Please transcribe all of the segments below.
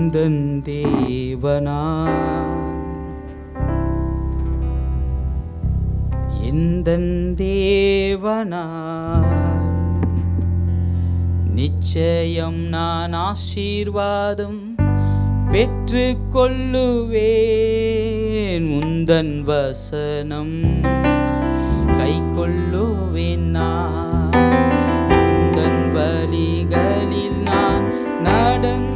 எந்தன் தேவனா எந்தன் தேவனா நிச்சயம் நான் ஆசீர்வாதம் பெற்று கொள்ளுவேன். உந்தன் வசனம் கை கொள்ளுவேன். நான் உந்தன் வழிகளில் நான் நடந்திடுவேன்.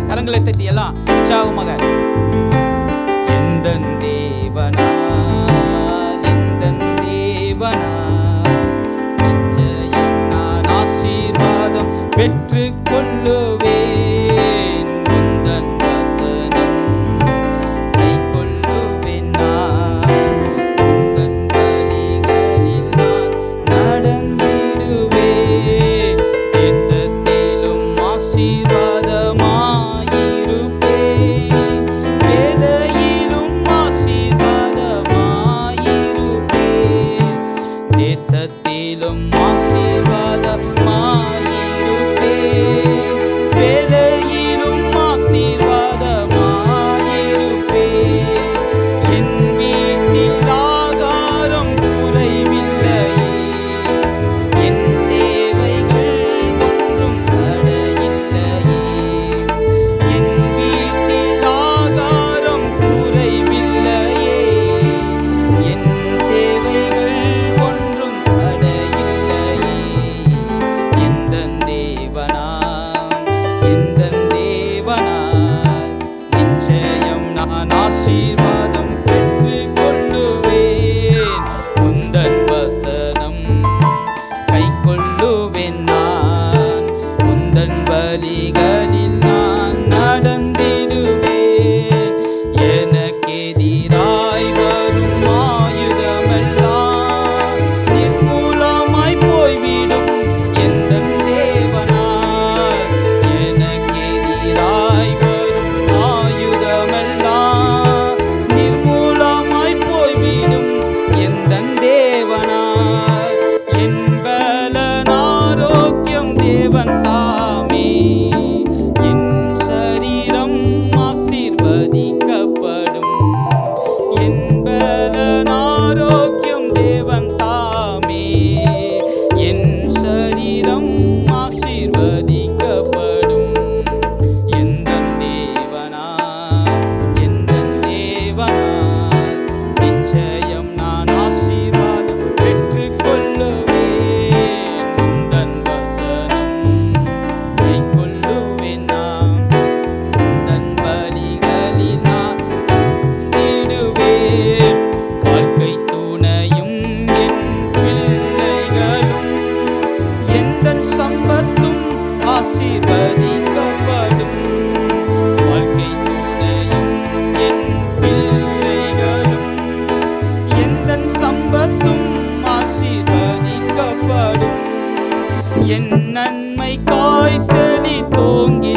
கரங்களை தட்டி எல்லாம் உற்சாகமாக எந்தன் தேவனா எந்தன் தேவனா நிச்சயம் நான் ஆசீர்வாதம் பெற்று கொள்ளுவேன். உந்தன் வசனம் கை கொள்ளுவேன். நான் உந்தன் வழிகளில் நான் நடந்திடுவேன். தேசத்திலும் ஆசீர்வாதமாயிருப்பேன். வேலையிலும் ஆசீர்வாதமாயிருப்பேன். தேசத்திலும் ஆசீர்வாதமாயிருப்பேன். வேலையிலும் ஆசீர்வாதமாயிருப்பேன். என் வீட்டில் ஆகாரம் குறைவில்லையே. என் தேவைகள் ஒன்றும் தடையில்லையே. என் வீட்டில் ஆகாரம் குறைவில்லையே. என் தேவைகள் ஒன்றும் தடையில்லையே. எந்தன் தேவனா எந்தன் தேவனா நிச்சயம் நான் ஆசீர்வாதம் பெற்று கொள்ளுவேன். உந்தன் வசனம் கை கொள்ளுவேன். நான் உந்தன் வழிகளில் நான் நடந்திடுவேன். எனக்கெதிராய் வரும் ஆயுதமெல்லாம் நிர்மூலமாய் போய்விடும். எந்தன் தேவனால் எனக்கெதிராய் வரும் ஆயுதமெல்லாம் நிர்மூலமாய் போய்விடும். எந்தன் தேவனால் என் பலன் ஆரோக்கியம் தேவன் தாமே. என் சரீரம் ஆசீர்வதிக்கப்படும். என் பலன் ஆரோக்கியம் தேவன் தாமே. என் சரீரம் ஆசீர்வதிக்கப்படும். எந்தன் தேவனா எந்தன் தேவனா நிச்சயம் நான் ஆசீர்வாதம் பெற்று கொள்ளுவேன். உந்தன் வசனம் கை கொள்ளுவேன். நான் உந்தன் வழிகளில் நான் நடந்திடுவேன். வாழ்க்கை துணையும் என் பிள்ளைகளும் எந்தன் சம்பத்தும் ஆசீர்வதிக்கப்படும். வாழ்க்கை துணையும் என் பிள்ளைகளும் எந்தன் சம்பத்தும் ஆசீர்வதிக்கப்படும். என் நன்மைக்காய் செழித்தோங்கி